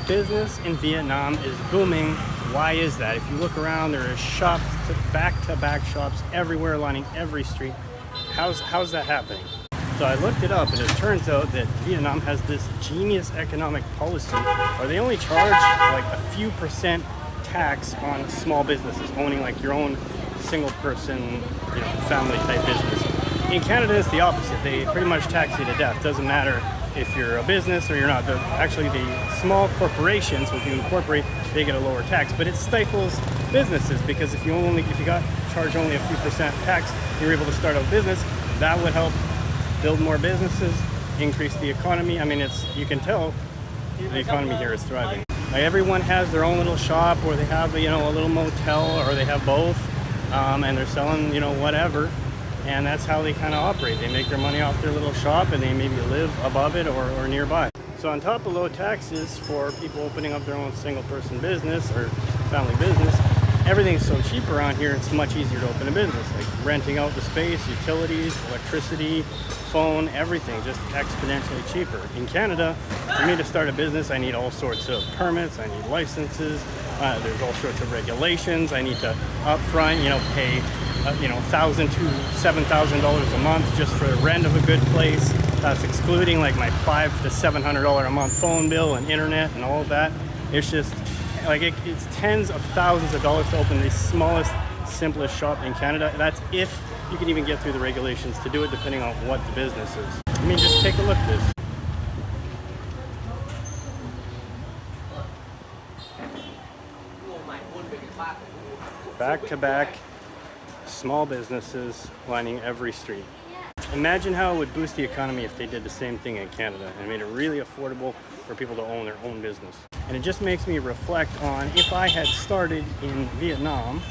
Business in Vietnam is booming. Why is that? If you look around, there are shops, back-to-back shops everywhere lining every street. How's that happening? So I looked it up, and it turns out that Vietnam has this genius economic policy where they only charge like a few percent tax on small businesses, owning like your own single person, family type business. In Canada, it's the opposite. They pretty much tax you to death. Doesn't matter if you're a business or you're not. Actually, the small corporations, if you incorporate, they get a lower tax. But it stifles businesses because if you charge only a few percent tax, you're able to start a business. That would help build more businesses, increase the economy. I mean, you can tell the economy here is thriving. Like everyone has their own little shop, or they have a little motel, or they have both, and they're selling whatever. And that's how they kind of operate. They make their money off their little shop, and they maybe live above it or nearby. So on top of low taxes for people opening up their own single person business or family business, everything's so cheap around here, it's much easier to open a business. Like renting out the space, utilities, electricity, phone, everything just exponentially cheaper. In Canada, for me to start a business, I need all sorts of permits, I need licenses, there's all sorts of regulations. I need to upfront, pay $1,000 to $7,000 a month just for the rent of a good place. That's excluding like my $500 to $700 a month phone bill and internet and all of that. It's just like it's tens of thousands of dollars to open the smallest, simplest shop in Canada. That's if you can even get through the regulations to do it, depending on what the business is. I mean, just take a look at this. Back-to-back small businesses lining every street. Imagine how it would boost the economy if they did the same thing in Canada and made it really affordable for people to own their own business. And it just makes me reflect on if I had started in Vietnam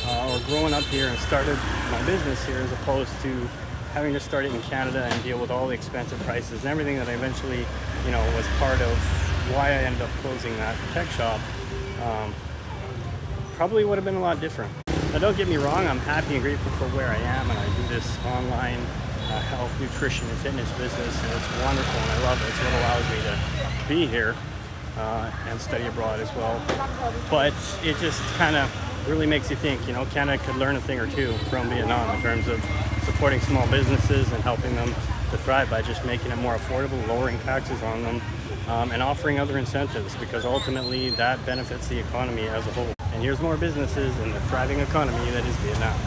or growing up here and started my business here, as opposed to having to start it in Canada and deal with all the expensive prices and everything that I eventually, was part of why I ended up closing that tech shop. Probably would have been a lot different. Now don't get me wrong, I'm happy and grateful for where I am, and I do this online health, nutrition, and fitness business, and it's wonderful and I love it. It's what allows me to be here and study abroad as well. But it just kind of really makes you think, Canada could learn a thing or two from Vietnam in terms of supporting small businesses and helping them to thrive by just making it more affordable, lowering taxes on them, and offering other incentives, because ultimately that benefits the economy as a whole. And here's more businesses in the thriving economy that is Vietnam.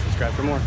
Subscribe for more.